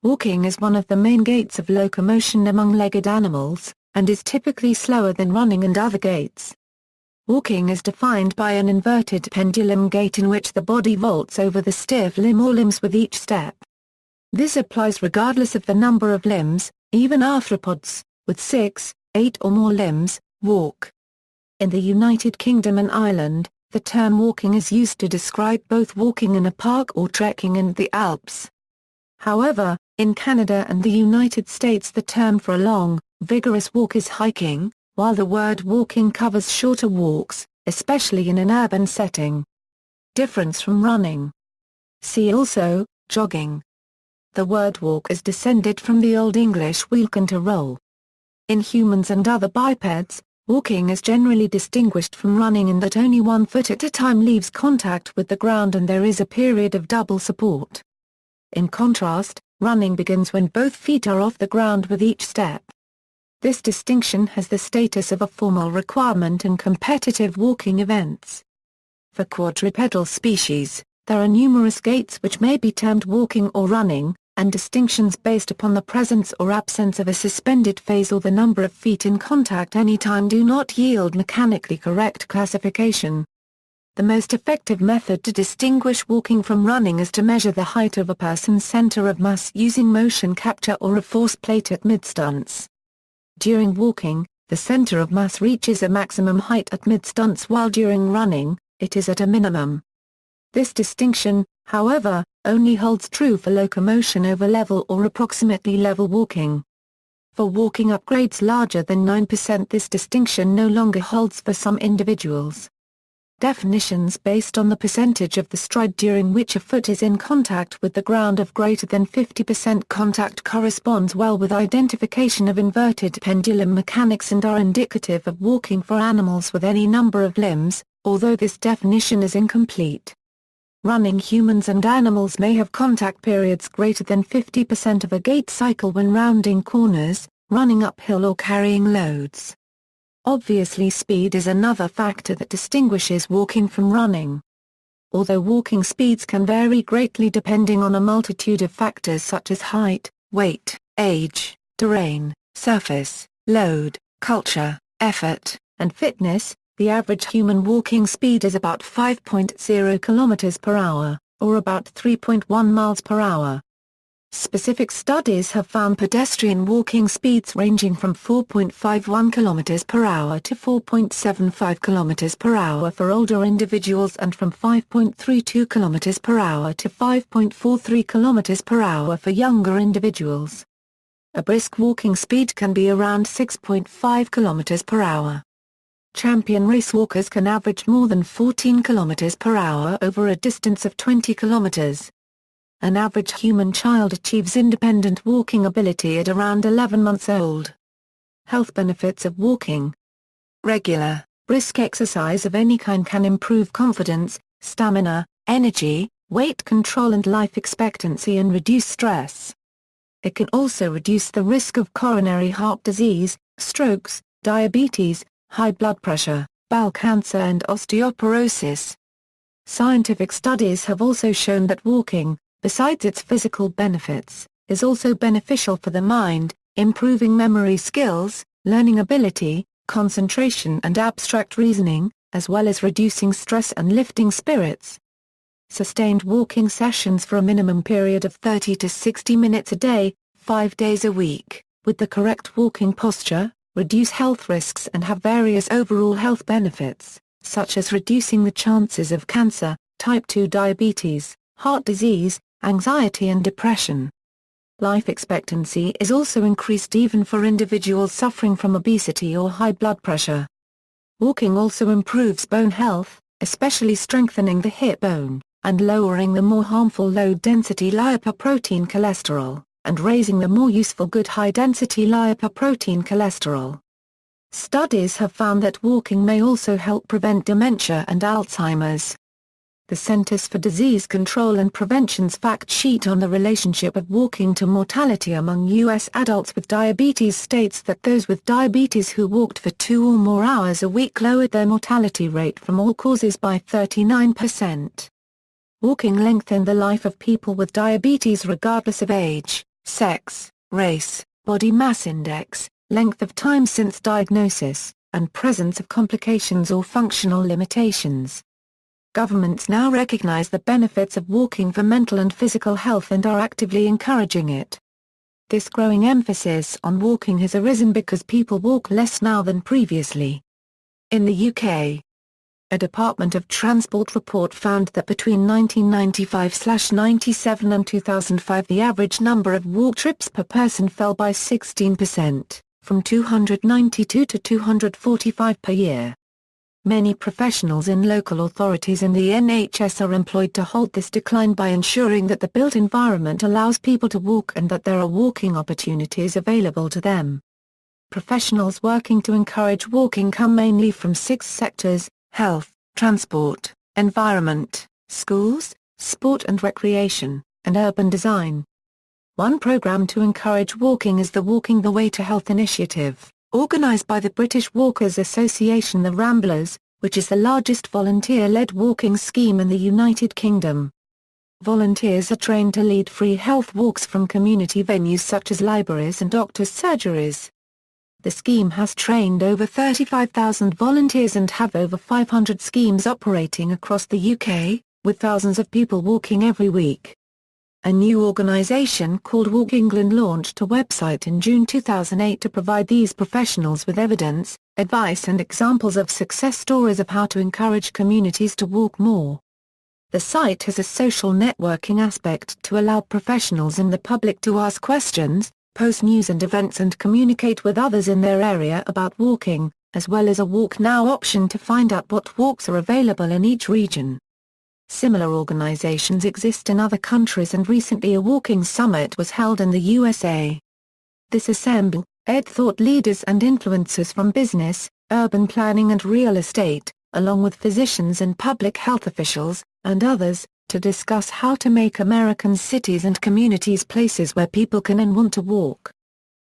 Walking is one of the main gaits of locomotion among legged animals, and is typically slower than running and other gaits. Walking is defined by an inverted pendulum gait in which the body vaults over the stiff limb or limbs with each step. This applies regardless of the number of limbs. Even arthropods, with 6, 8 or more limbs, walk. In the United Kingdom and Ireland, the term walking is used to describe both walking in a park or trekking in the Alps. However, in Canada and the United States the term for a long, vigorous walk is hiking, while the word walking covers shorter walks, especially in an urban setting. Difference from running. See also, jogging. The word walk is descended from the Old English walken to roll. In humans and other bipeds, walking is generally distinguished from running in that only one foot at a time leaves contact with the ground and there is a period of double support. In contrast, running begins when both feet are off the ground with each step. This distinction has the status of a formal requirement in competitive walking events. For quadrupedal species, there are numerous gaits which may be termed walking or running, and distinctions based upon the presence or absence of a suspended phase or the number of feet in contact any time do not yield mechanically correct classification. The most effective method to distinguish walking from running is to measure the height of a person's center of mass using motion capture or a force plate at mid-stunts. During walking, the center of mass reaches a maximum height at mid-stunts while during running, it is at a minimum. This distinction, however, only holds true for locomotion over level or approximately level walking. For walking up grades larger than 9% this distinction no longer holds for some individuals. Definitions based on the percentage of the stride during which a foot is in contact with the ground of greater than 50% contact corresponds well with identification of inverted pendulum mechanics and are indicative of walking for animals with any number of limbs, although this definition is incomplete. Running humans and animals may have contact periods greater than 50% of a gait cycle when rounding corners, running uphill or carrying loads. Obviously speed is another factor that distinguishes walking from running. Although walking speeds can vary greatly depending on a multitude of factors such as height, weight, age, terrain, surface, load, culture, effort, and fitness, the average human walking speed is about 5.0 km per hour, or about 3.1 miles per hour. Specific studies have found pedestrian walking speeds ranging from 4.51 km per hour to 4.75 km per hour for older individuals and from 5.32 km per hour to 5.43 km per hour for younger individuals. A brisk walking speed can be around 6.5 km per hour. Champion racewalkers can average more than 14 km per hour over a distance of 20 km. An average human child achieves independent walking ability at around 11 months old. Health benefits of walking. Regular, brisk exercise of any kind can improve confidence, stamina, energy, weight control and life expectancy and reduce stress. It can also reduce the risk of coronary heart disease, strokes, diabetes, high blood pressure, bowel cancer and osteoporosis. Scientific studies have also shown that walking, besides its physical benefits, is also beneficial for the mind, improving memory skills, learning ability, concentration and abstract reasoning, as well as reducing stress and lifting spirits. Sustained walking sessions for a minimum period of 30 to 60 minutes a day, 5 days a week, with the correct walking posture, reduce health risks and have various overall health benefits, such as reducing the chances of cancer, type 2 diabetes, heart disease, anxiety and depression. Life expectancy is also increased even for individuals suffering from obesity or high blood pressure. Walking also improves bone health, especially strengthening the hip bone, and lowering the more harmful low-density lipoprotein cholesterol, and raising the more useful good high-density lipoprotein cholesterol. Studies have found that walking may also help prevent dementia and Alzheimer's. The Centers for Disease Control and Prevention's fact sheet on the relationship of walking to mortality among U.S. adults with diabetes states that those with diabetes who walked for 2 or more hours a week lowered their mortality rate from all causes by 39%. Walking lengthened the life of people with diabetes regardless of age. sex, race, body mass index, length of time since diagnosis, and presence of complications or functional limitations. Governments now recognize the benefits of walking for mental and physical health and are actively encouraging it. This growing emphasis on walking has arisen because people walk less now than previously. In the UK, a Department of Transport report found that between 1995/97 and 2005 the average number of walk trips per person fell by 16%, from 292 to 245 per year. Many professionals in local authorities and the NHS are employed to halt this decline by ensuring that the built environment allows people to walk and that there are walking opportunities available to them. Professionals working to encourage walking come mainly from 6 sectors: health, transport, environment, schools, sport and recreation, and urban design. One program to encourage walking is the Walking the Way to Health initiative, organised by the British Walkers Association the Ramblers, which is the largest volunteer-led walking scheme in the United Kingdom. Volunteers are trained to lead free health walks from community venues such as libraries and doctors' surgeries. The scheme has trained over 35,000 volunteers and have over 500 schemes operating across the UK, with thousands of people walking every week. A new organisation called Walk England launched a website in June 2008 to provide these professionals with evidence, advice and examples of success stories of how to encourage communities to walk more. The site has a social networking aspect to allow professionals and the public to ask questions, post news and events and communicate with others in their area about walking, as well as a Walk Now option to find out what walks are available in each region. Similar organizations exist in other countries and recently a walking summit was held in the USA. This assembled thought leaders and influencers from business, urban planning and real estate, along with physicians and public health officials, and others, to discuss how to make American cities and communities places where people can and want to walk.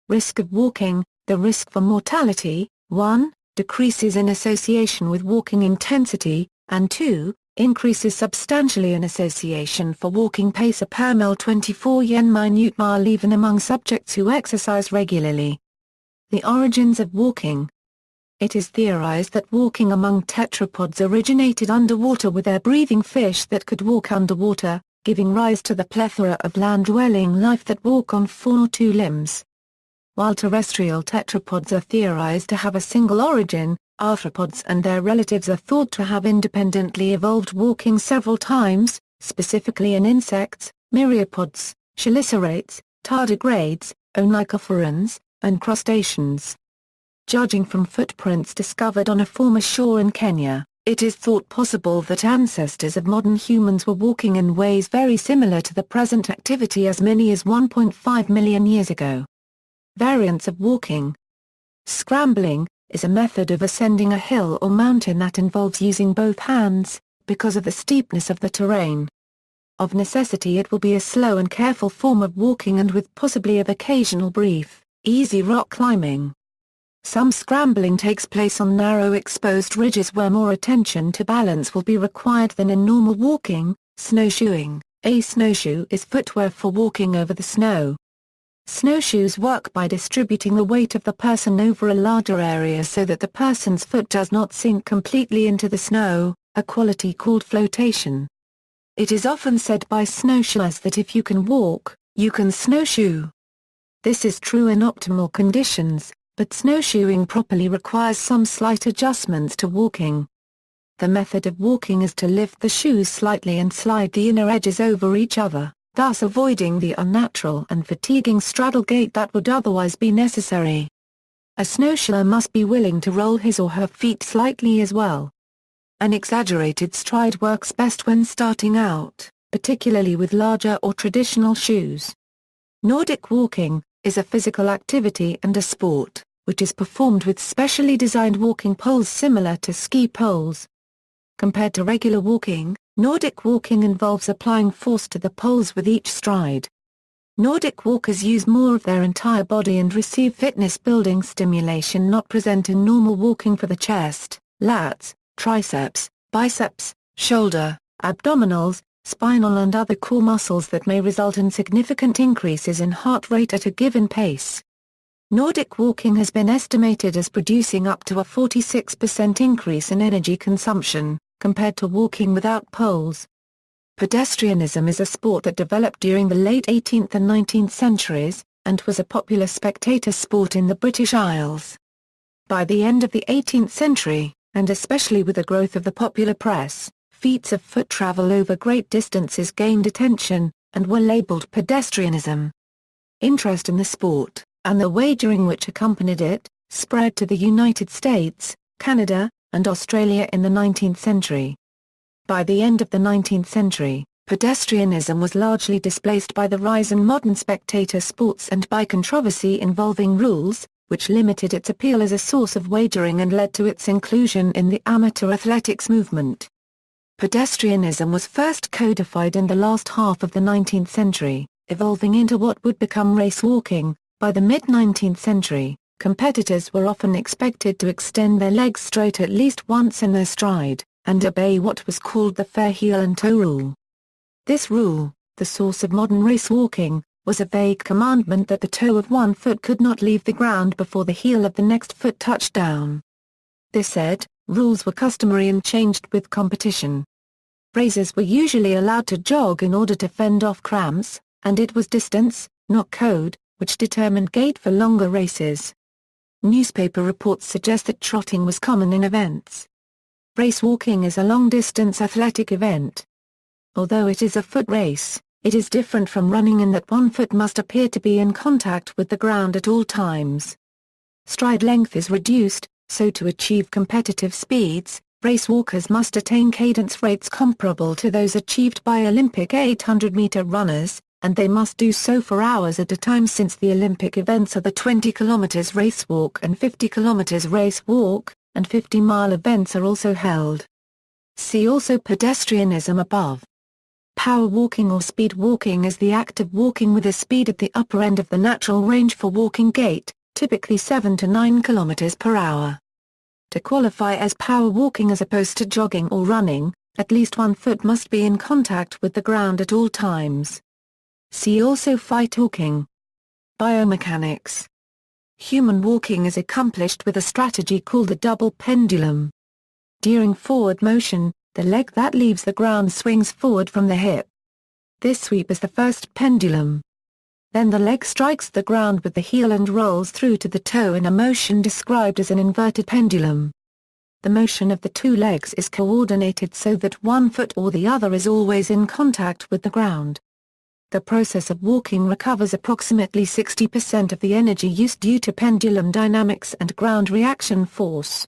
Risk of walking: the risk for mortality, 1, decreases in association with walking intensity, and 2, increases substantially in association for walking pace per mile 24 yen-minute mile even among subjects who exercise regularly. The origins of walking. It is theorized that walking among tetrapods originated underwater with air-breathing fish that could walk underwater, giving rise to the plethora of land-dwelling life that walk on 4 or 2 limbs. While terrestrial tetrapods are theorized to have a single origin, arthropods and their relatives are thought to have independently evolved walking several times, specifically in insects, myriapods, chelicerates, tardigrades, onychophorans, and crustaceans. Judging from footprints discovered on a former shore in Kenya, it is thought possible that ancestors of modern humans were walking in ways very similar to the present activity as many as 1.5 million years ago. Variants of walking. Scrambling is a method of ascending a hill or mountain that involves using both hands, because of the steepness of the terrain. Of necessity it will be a slow and careful form of walking and with possibly of occasional brief, easy rock climbing. Some scrambling takes place on narrow exposed ridges where more attention to balance will be required than in normal walking. Snowshoeing. A snowshoe is footwear for walking over the snow. Snowshoes work by distributing the weight of the person over a larger area so that the person's foot does not sink completely into the snow, a quality called flotation. It is often said by snowshoers that if you can walk, you can snowshoe. This is true in optimal conditions, but snowshoeing properly requires some slight adjustments to walking. The method of walking is to lift the shoes slightly and slide the inner edges over each other, thus avoiding the unnatural and fatiguing straddle gait that would otherwise be necessary. A snowshoer must be willing to roll his or her feet slightly as well. An exaggerated stride works best when starting out, particularly with larger or traditional shoes. Nordic walking is a physical activity and a sport, which is performed with specially designed walking poles similar to ski poles. Compared to regular walking, Nordic walking involves applying force to the poles with each stride. Nordic walkers use more of their entire body and receive fitness-building stimulation not present in normal walking for the chest, lats, triceps, biceps, shoulder, abdominals, spinal and other core muscles that may result in significant increases in heart rate at a given pace. Nordic walking has been estimated as producing up to a 46% increase in energy consumption, compared to walking without poles. Pedestrianism is a sport that developed during the late 18th and 19th centuries, and was a popular spectator sport in the British Isles. By the end of the 18th century, and especially with the growth of the popular press, feats of foot travel over great distances gained attention, and were labelled pedestrianism. Interest in the sport, and the wagering which accompanied it, spread to the United States, Canada, and Australia in the 19th century. By the end of the 19th century, pedestrianism was largely displaced by the rise in modern spectator sports and by controversy involving rules, which limited its appeal as a source of wagering and led to its inclusion in the amateur athletics movement. Pedestrianism was first codified in the last half of the 19th century, evolving into what would become race walking. By the mid-19th century, competitors were often expected to extend their legs straight at least once in their stride, and obey what was called the fair heel and toe rule. This rule, the source of modern race walking, was a vague commandment that the toe of one foot could not leave the ground before the heel of the next foot touched down. This said, rules were customary and changed with competition. Racers were usually allowed to jog in order to fend off cramps, and it was distance, not code, which determined gait for longer races. Newspaper reports suggest that trotting was common in events. Race walking is a long-distance athletic event. Although it is a foot race, it is different from running in that one foot must appear to be in contact with the ground at all times. Stride length is reduced, so to achieve competitive speeds, race walkers must attain cadence rates comparable to those achieved by Olympic 800-meter runners, and they must do so for hours at a time since the Olympic events are the 20 km race walk and 50 km race walk, and 50-mile events are also held. See also pedestrianism above. Power walking or speed walking is the act of walking with a speed at the upper end of the natural range for walking gait, typically 7 to 9 km per hour. To qualify as power walking as opposed to jogging or running, at least one foot must be in contact with the ground at all times. See also fight walking. Biomechanics. Human walking is accomplished with a strategy called the double pendulum. During forward motion, the leg that leaves the ground swings forward from the hip. This sweep is the first pendulum. Then the leg strikes the ground with the heel and rolls through to the toe in a motion described as an inverted pendulum. The motion of the two legs is coordinated so that one foot or the other is always in contact with the ground. The process of walking recovers approximately 60% of the energy used due to pendulum dynamics and ground reaction force.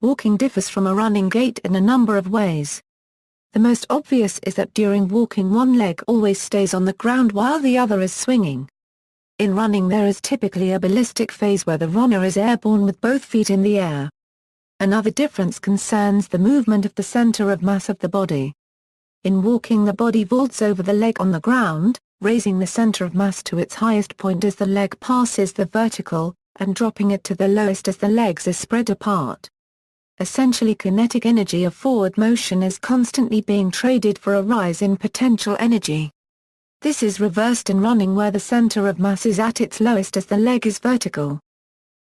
Walking differs from a running gait in a number of ways. The most obvious is that during walking one leg always stays on the ground while the other is swinging. In running there is typically a ballistic phase where the runner is airborne with both feet in the air. Another difference concerns the movement of the center of mass of the body. In walking the body vaults over the leg on the ground, raising the center of mass to its highest point as the leg passes the vertical, and dropping it to the lowest as the legs are spread apart. Essentially kinetic energy of forward motion is constantly being traded for a rise in potential energy. This is reversed in running where the center of mass is at its lowest as the leg is vertical.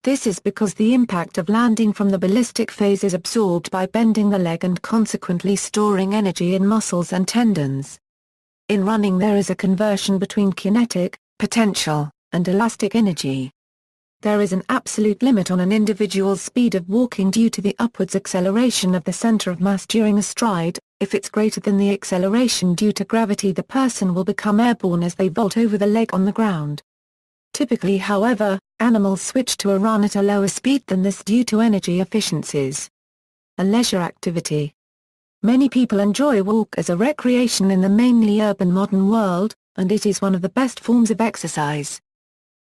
This is because the impact of landing from the ballistic phase is absorbed by bending the leg and consequently storing energy in muscles and tendons. In running there is a conversion between kinetic, potential, and elastic energy. There is an absolute limit on an individual's speed of walking due to the upwards acceleration of the center of mass during a stride. If it's greater than the acceleration due to gravity, the person will become airborne as they vault over the leg on the ground. Typically, however, animals switch to a run at a lower speed than this due to energy efficiencies. A leisure activity. Many people enjoy walk as a recreation in the mainly urban modern world, and it is one of the best forms of exercise.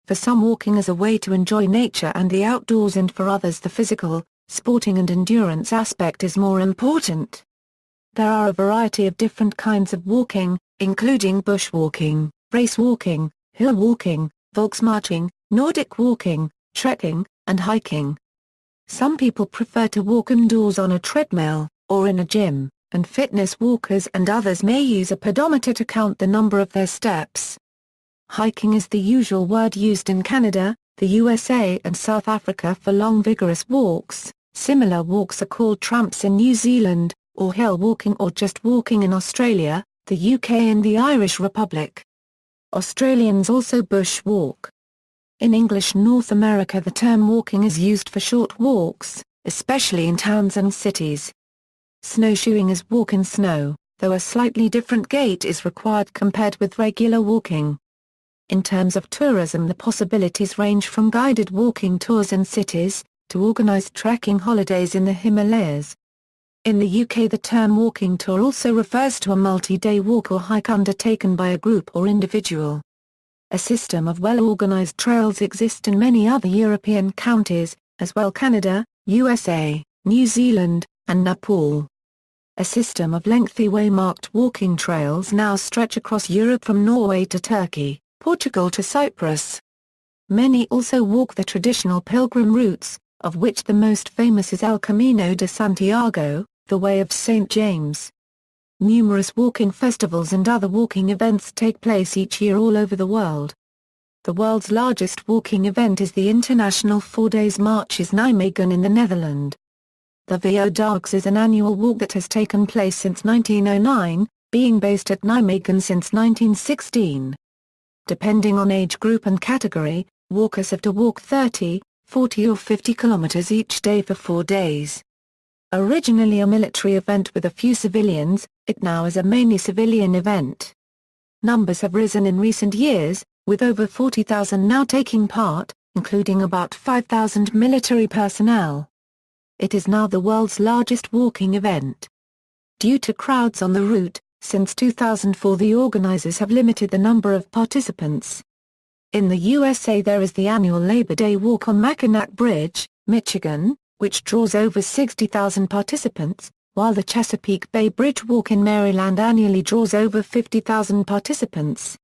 For some, walking is a way to enjoy nature and the outdoors, and for others the physical, sporting and endurance aspect is more important. There are a variety of different kinds of walking, including bushwalking, race walking, hill walking, volksmarching, Nordic walking, trekking, and hiking. Some people prefer to walk indoors on a treadmill, or in a gym, and fitness walkers and others may use a pedometer to count the number of their steps. Hiking is the usual word used in Canada, the USA and South Africa for long vigorous walks. Similar walks are called tramps in New Zealand, or hill walking or just walking in Australia, the UK and the Irish Republic. Australians also bush walk. In English North America the term walking is used for short walks, especially in towns and cities. Snowshoeing is walk in snow, though a slightly different gait is required compared with regular walking. In terms of tourism the possibilities range from guided walking tours in cities, to organized trekking holidays in the Himalayas. In the UK the term walking tour also refers to a multi-day walk or hike undertaken by a group or individual. A system of well-organized trails exists in many other European counties, as well Canada, USA, New Zealand, and Nepal. A system of lengthy waymarked walking trails now stretch across Europe from Norway to Turkey, Portugal to Cyprus. Many also walk the traditional pilgrim routes, of which the most famous is El Camino de Santiago, the Way of St. James. Numerous walking festivals and other walking events take place each year all over the world. The world's largest walking event is the International 4 Days Marches Nijmegen in the Netherlands. The Vierdaagse is an annual walk that has taken place since 1909, being based at Nijmegen since 1916. Depending on age group and category, walkers have to walk 30, 40 or 50 kilometers each day for 4 days. Originally a military event with a few civilians, it now is a mainly civilian event. Numbers have risen in recent years, with over 40,000 now taking part, including about 5,000 military personnel. It is now the world's largest walking event. Due to crowds on the route, since 2004 the organizers have limited the number of participants. In the USA there is the annual Labor Day Walk on Mackinac Bridge, Michigan, which draws over 60,000 participants, while the Chesapeake Bay Bridge Walk in Maryland annually draws over 50,000 participants.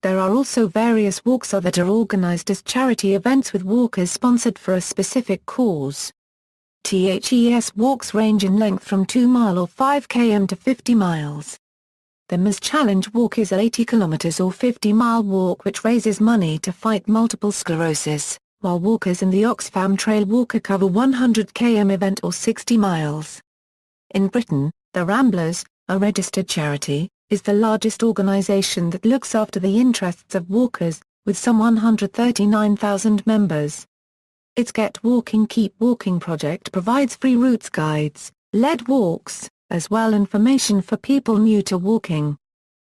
There are also various walks that are organized as charity events with walkers sponsored for a specific cause. THES walks range in length from 2 mile or 5 km to 50 miles. The Ms. Challenge Walk is a 80 km or 50-mile walk which raises money to fight multiple sclerosis, while walkers in the Oxfam Trail Walker cover 100 km event or 60 miles. In Britain, the Ramblers, a registered charity, is the largest organisation that looks after the interests of walkers, with some 139,000 members. Its Get Walking Keep Walking project provides free routes guides, led walks, as well information for people new to walking.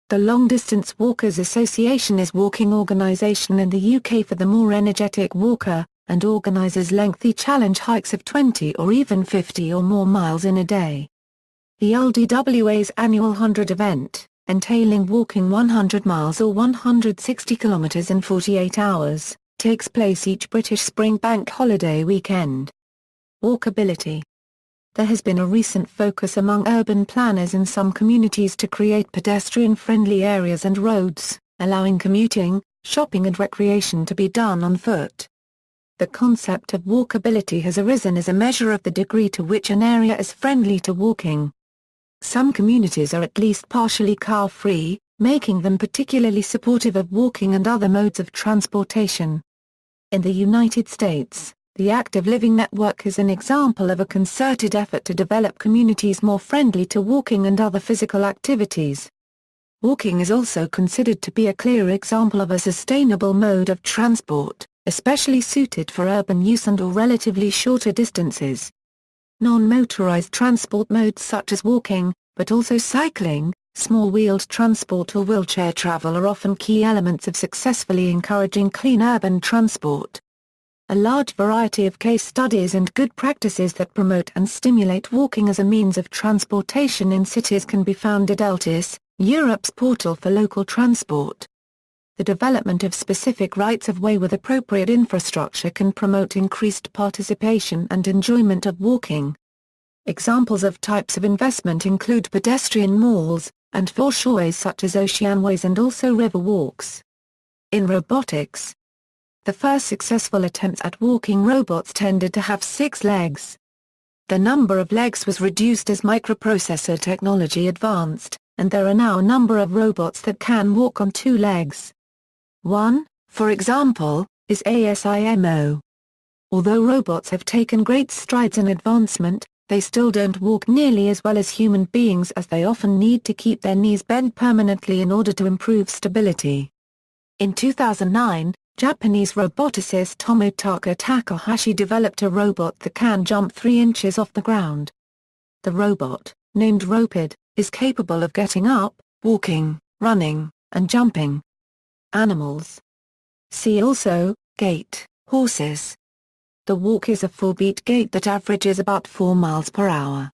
The Long Distance Walkers Association is walking organisation in the UK for the more energetic walker, and organises lengthy challenge hikes of 20 or even 50 or more miles in a day. The LDWA's annual 100 event, entailing walking 100 miles or 160 kilometres in 48 hours, takes place each British spring bank holiday weekend. Walkability. There has been a recent focus among urban planners in some communities to create pedestrian-friendly areas and roads, allowing commuting, shopping and recreation to be done on foot. The concept of walkability has arisen as a measure of the degree to which an area is friendly to walking. Some communities are at least partially car-free, making them particularly supportive of walking and other modes of transportation. In the United States, the Active Living Network is an example of a concerted effort to develop communities more friendly to walking and other physical activities. Walking is also considered to be a clear example of a sustainable mode of transport, especially suited for urban use and/or relatively shorter distances. Non-motorized transport modes such as walking, but also cycling, small-wheeled transport or wheelchair travel are often key elements of successfully encouraging clean urban transport. A large variety of case studies and good practices that promote and stimulate walking as a means of transportation in cities can be found at Alps, Europe's portal for local transport. The development of specific rights-of-way with appropriate infrastructure can promote increased participation and enjoyment of walking. Examples of types of investment include pedestrian malls, and foreshoreways such as oceanways and also river walks. In robotics, the first successful attempts at walking robots tended to have 6 legs. The number of legs was reduced as microprocessor technology advanced, and there are now a number of robots that can walk on two legs. One, for example, is ASIMO. Although robots have taken great strides in advancement, they still don't walk nearly as well as human beings, as they often need to keep their knees bent permanently in order to improve stability. In 2009, Japanese roboticist Tomotaka Takahashi developed a robot that can jump 3 inches off the ground. The robot, named Ropid, is capable of getting up, walking, running, and jumping. Animals. See also, gait, horses. The walk is a 4-beat gait that averages about 4 miles per hour.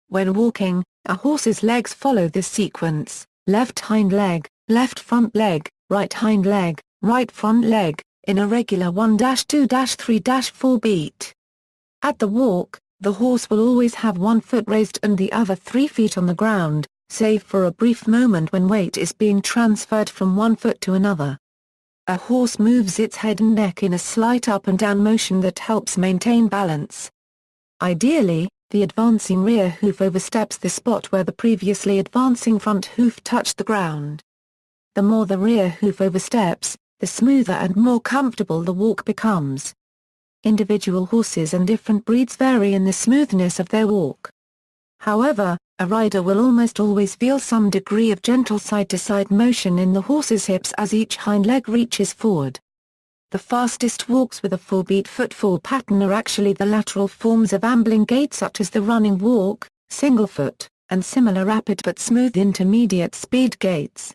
When walking, a horse's legs follow this sequence: left hind leg, left front leg, right hind leg, right front leg, in a regular 1-2-3-4 beat. At the walk, the horse will always have one foot raised and the other 3 feet on the ground, save for a brief moment when weight is being transferred from one foot to another. A horse moves its head and neck in a slight up and down motion that helps maintain balance. Ideally, the advancing rear hoof oversteps the spot where the previously advancing front hoof touched the ground. The more the rear hoof oversteps, the smoother and more comfortable the walk becomes. Individual horses and different breeds vary in the smoothness of their walk. However, a rider will almost always feel some degree of gentle side-to-side motion in the horse's hips as each hind leg reaches forward. The fastest walks with a 4-beat footfall pattern are actually the lateral forms of ambling gait, such as the running walk, single foot, and similar rapid but smooth intermediate speed gaits.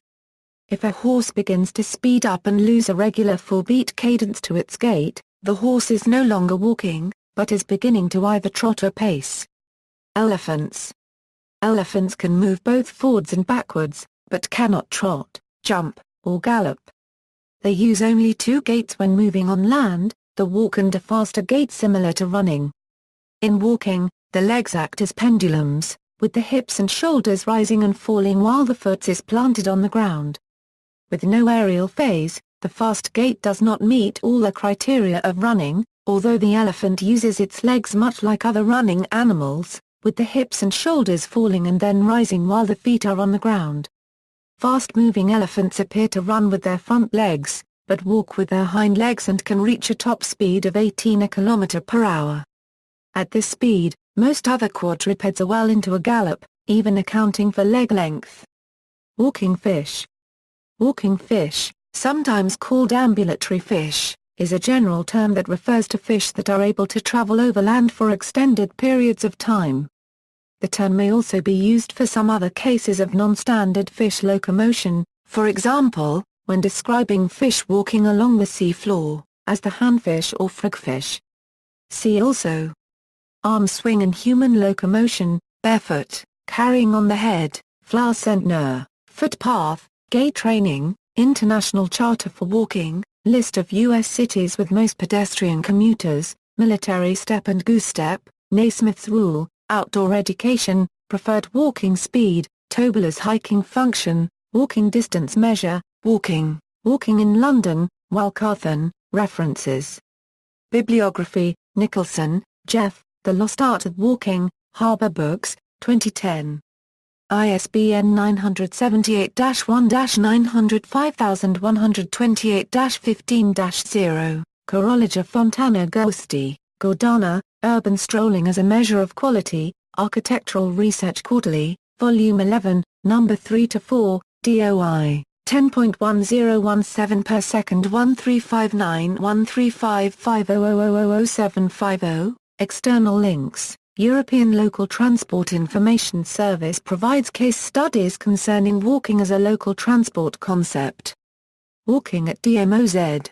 If a horse begins to speed up and lose a regular 4-beat cadence to its gait, the horse is no longer walking, but is beginning to either trot or pace. Elephants. Elephants can move both forwards and backwards, but cannot trot, jump, or gallop. They use only 2 gaits when moving on land, the walk and a faster gait similar to running. In walking, the legs act as pendulums, with the hips and shoulders rising and falling while the foot is planted on the ground. With no aerial phase, the fast gait does not meet all the criteria of running, although the elephant uses its legs much like other running animals, with the hips and shoulders falling and then rising while the feet are on the ground. Fast-moving elephants appear to run with their front legs, but walk with their hind legs and can reach a top speed of 18 km per hour. At this speed, most other quadrupeds are well into a gallop, even accounting for leg length. Walking fish. Walking fish, sometimes called ambulatory fish, is a general term that refers to fish that are able to travel over land for extended periods of time. The term may also be used for some other cases of non-standard fish locomotion, for example, when describing fish walking along the sea floor, as the handfish or frogfish. See also: arm swing and human locomotion, barefoot, carrying on the head, flower centner, footpath, gait training, International Charter for Walking, list of U.S. cities with most pedestrian commuters, military step and goose step, Naismith's rule, outdoor education, preferred walking speed, Tobler's hiking function, walking distance measure, walking in London, Walcarthon, references. Bibliography: Nicholson, Jeff, The Lost Art of Walking, Harbour Books, 2010. ISBN 978-1-905128-15-0, Corolliger Fontana Gusti, Gordana, Urban Strolling as a Measure of Quality, Architectural Research Quarterly, Volume 11, No. 3-4, DOI, 10.1017 per second 1359135500000750, external links. European Local Transport Information Service provides case studies concerning walking as a local transport concept. Walking at DMOZ.